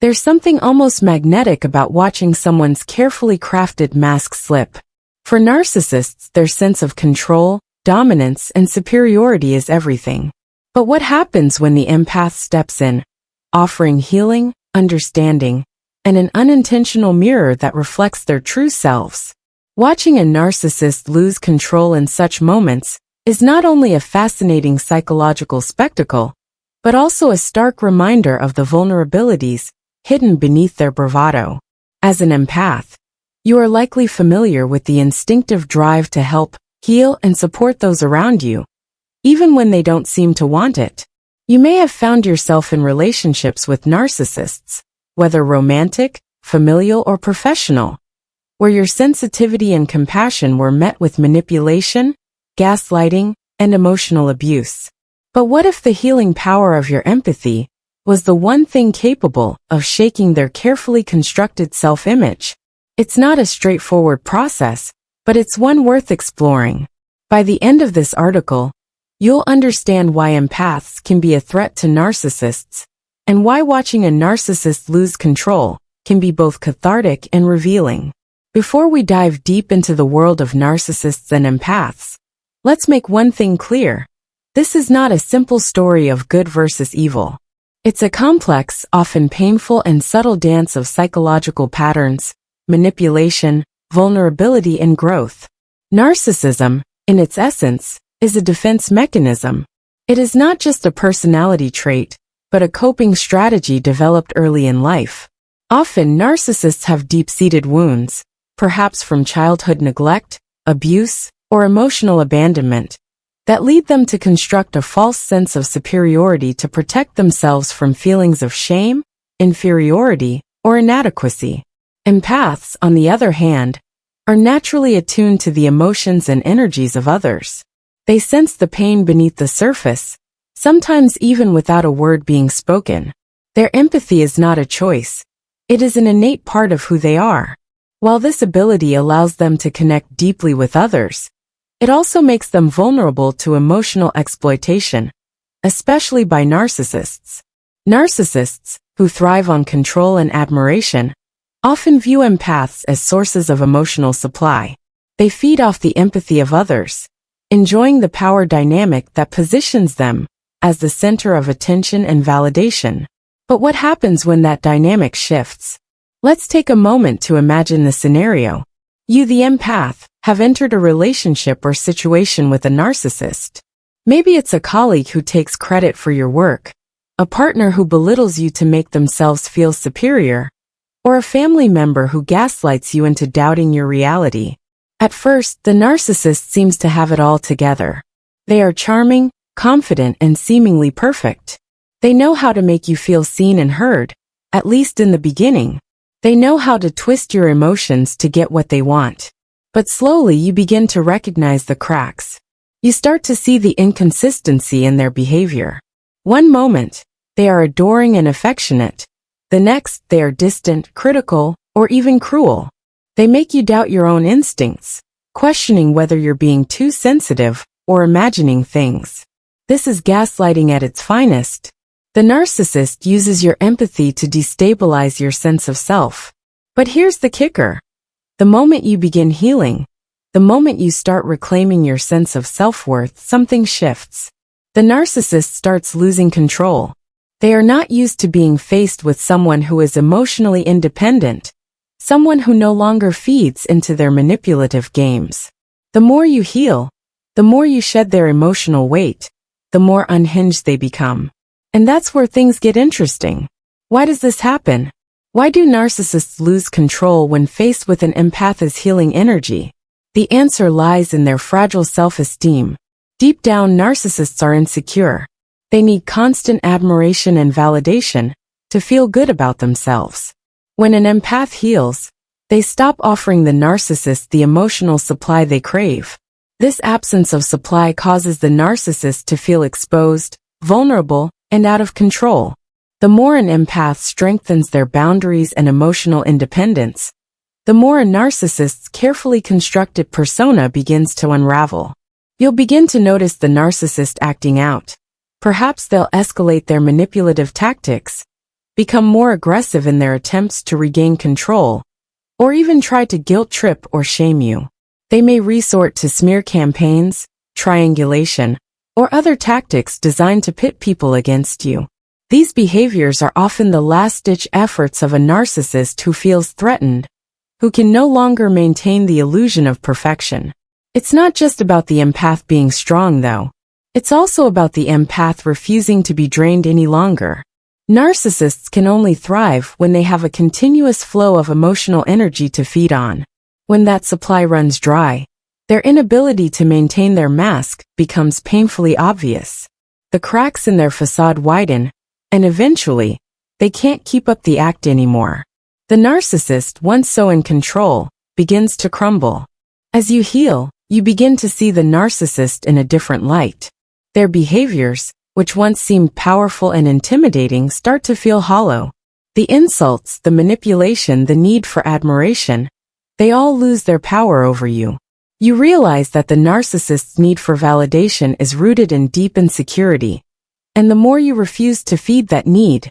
There's something almost magnetic about watching someone's carefully crafted mask slip. For narcissists, their sense of control, dominance, and superiority is everything. But what happens when the empath steps in, offering healing, understanding, and an unintentional mirror that reflects their true selves? Watching a narcissist lose control in such moments is not only a fascinating psychological spectacle, but also a stark reminder of the vulnerabilities hidden beneath their bravado. As an empath, you are likely familiar with the instinctive drive to help, heal, and support those around you, even when they don't seem to want it. You may have found yourself in relationships with narcissists, whether romantic, familial, or professional, where your sensitivity and compassion were met with manipulation, gaslighting, and emotional abuse. But what if the healing power of your empathy was the one thing capable of shaking their carefully constructed self-image? It's not a straightforward process, but it's one worth exploring. By the end of this article, you'll understand why empaths can be a threat to narcissists, and why watching a narcissist lose control can be both cathartic and revealing. Before we dive deep into the world of narcissists and empaths, let's make one thing clear. This is not a simple story of good versus evil. It's a complex, often painful and subtle dance of psychological patterns, manipulation, vulnerability, and growth. Narcissism, in its essence, is a defense mechanism. It is not just a personality trait, but a coping strategy developed early in life. Often, narcissists have deep-seated wounds, perhaps from childhood neglect, abuse, or emotional abandonment, that lead them to construct a false sense of superiority to protect themselves from feelings of shame, inferiority, or inadequacy. Empaths, on the other hand, are naturally attuned to the emotions and energies of others. They sense the pain beneath the surface, sometimes even without a word being spoken. Their empathy is not a choice. It is an innate part of who they are. While this ability allows them to connect deeply with others, it also makes them vulnerable to emotional exploitation, especially by narcissists. Narcissists, who thrive on control and admiration, often view empaths as sources of emotional supply. They feed off the empathy of others, enjoying the power dynamic that positions them as the center of attention and validation. But what happens when that dynamic shifts? Let's take a moment to imagine the scenario. You, the empath, have entered a relationship or situation with a narcissist. Maybe it's a colleague who takes credit for your work, a partner who belittles you to make themselves feel superior, or a family member who gaslights you into doubting your reality. At first, the narcissist seems to have it all together. They are charming, confident, and seemingly perfect. They know how to make you feel seen and heard, at least in the beginning. They know how to twist your emotions to get what they want. But slowly you begin to recognize the cracks. You start to see the inconsistency in their behavior. One moment, they are adoring and affectionate. The next, they are distant, critical, or even cruel. They make you doubt your own instincts, questioning whether you're being too sensitive or imagining things. This is gaslighting at its finest. The narcissist uses your empathy to destabilize your sense of self. But here's the kicker. The moment you begin healing, the moment you start reclaiming your sense of self-worth, something shifts. The narcissist starts losing control. They are not used to being faced with someone who is emotionally independent, someone who no longer feeds into their manipulative games. The more you heal, the more you shed their emotional weight, the more unhinged they become. And that's where things get interesting. Why does this happen? Why do narcissists lose control when faced with an empath's healing energy? The answer lies in their fragile self-esteem. Deep down, narcissists are insecure. They need constant admiration and validation to feel good about themselves. When an empath heals, they stop offering the narcissist the emotional supply they crave. This absence of supply causes the narcissist to feel exposed, vulnerable, and out of control. The more an empath strengthens their boundaries and emotional independence, the more a narcissist's carefully constructed persona begins to unravel. You'll begin to notice the narcissist acting out. Perhaps they'll escalate their manipulative tactics, become more aggressive in their attempts to regain control, or even try to guilt trip or shame you. They may resort to smear campaigns, triangulation, or other tactics designed to pit people against you. These behaviors are often the last-ditch efforts of a narcissist who feels threatened, who can no longer maintain the illusion of perfection. It's not just about the empath being strong, though. It's also about the empath refusing to be drained any longer. Narcissists can only thrive when they have a continuous flow of emotional energy to feed on. When that supply runs dry, their inability to maintain their mask becomes painfully obvious. The cracks in their facade widen, and eventually, they can't keep up the act anymore. The narcissist, once so in control, begins to crumble. As you heal, you begin to see the narcissist in a different light. Their behaviors, which once seemed powerful and intimidating, start to feel hollow. The insults, the manipulation, the need for admiration, they all lose their power over you. You realize that the narcissist's need for validation is rooted in deep insecurity, and the more you refuse to feed that need,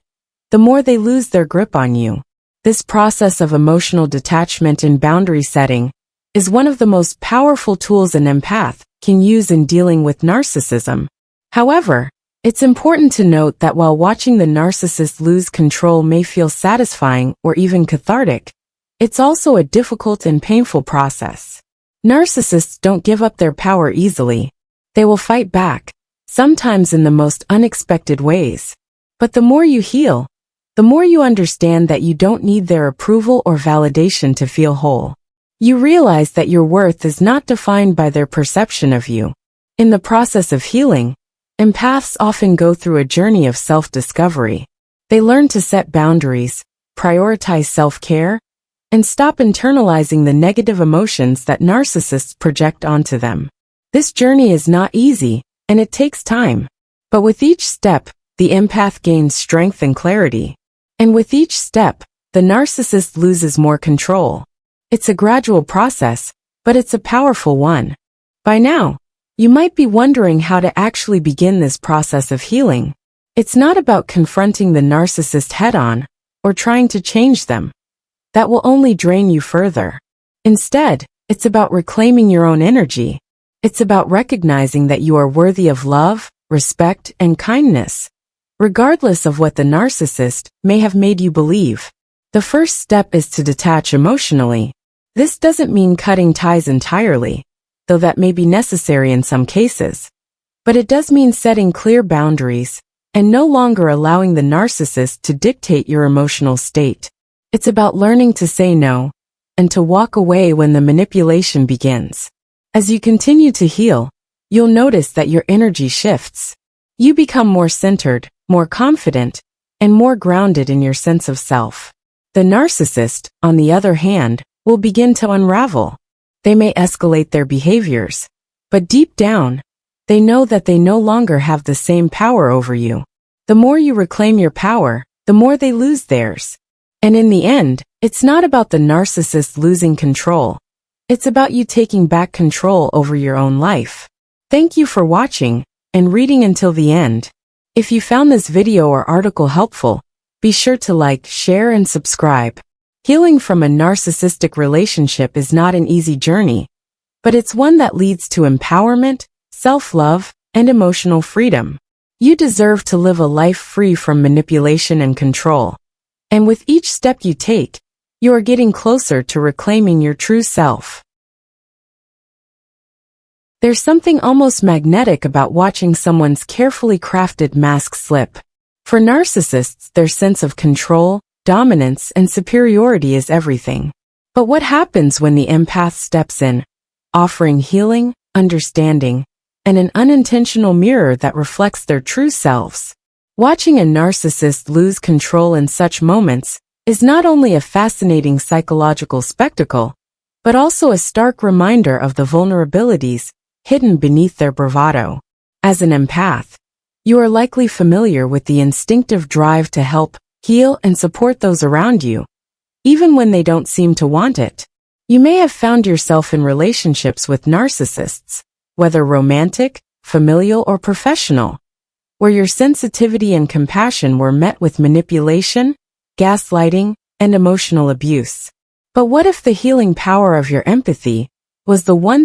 the more they lose their grip on you. This process of emotional detachment and boundary setting is one of the most powerful tools an empath can use in dealing with narcissism. However, it's important to note that while watching the narcissist lose control may feel satisfying or even cathartic, it's also a difficult and painful process. Narcissists don't give up their power easily. They will fight back, sometimes in the most unexpected ways. But the more you heal, the more you understand that you don't need their approval or validation to feel whole. You realize that your worth is not defined by their perception of you. In the process of healing, empaths often go through a journey of self-discovery. They learn to set boundaries, prioritize self-care, and stop internalizing the negative emotions that narcissists project onto them. This journey is not easy, and it takes time. But with each step, the empath gains strength and clarity. And with each step, the narcissist loses more control. It's a gradual process, but it's a powerful one. By now, you might be wondering how to actually begin this process of healing. It's not about confronting the narcissist head-on, or trying to change them. That will only drain you further. Instead, it's about reclaiming your own energy. It's about recognizing that you are worthy of love, respect, and kindness, regardless of what the narcissist may have made you believe. The first step is to detach emotionally. This doesn't mean cutting ties entirely, though that may be necessary in some cases. But it does mean setting clear boundaries and no longer allowing the narcissist to dictate your emotional state. It's about learning to say no and to walk away when the manipulation begins. As you continue to heal, you'll notice that your energy shifts. You become more centered, more confident, and more grounded in your sense of self. The narcissist, on the other hand, will begin to unravel. They may escalate their behaviors, but deep down, they know that they no longer have the same power over you. The more you reclaim your power, the more they lose theirs. And in the end, it's not about the narcissist losing control. It's about you taking back control over your own life. Thank you for watching and reading until the end. If you found this video or article helpful, be sure to like, share, and subscribe. Healing from a narcissistic relationship is not an easy journey, but it's one that leads to empowerment, self-love, and emotional freedom. You deserve to live a life free from manipulation and control. And with each step you take, you are getting closer to reclaiming your true self. There's something almost magnetic about watching someone's carefully crafted mask slip. For narcissists, their sense of control, dominance, and superiority is everything. But what happens when the empath steps in, offering healing, understanding, and an unintentional mirror that reflects their true selves? Watching a narcissist lose control in such moments is not only a fascinating psychological spectacle, but also a stark reminder of the vulnerabilities hidden beneath their bravado. As an empath, you are likely familiar with the instinctive drive to help, heal, and support those around you, even when they don't seem to want it. You may have found yourself in relationships with narcissists, whether romantic, familial, or professional, where your sensitivity and compassion were met with manipulation, gaslighting, and emotional abuse. But what if the healing power of your empathy was the one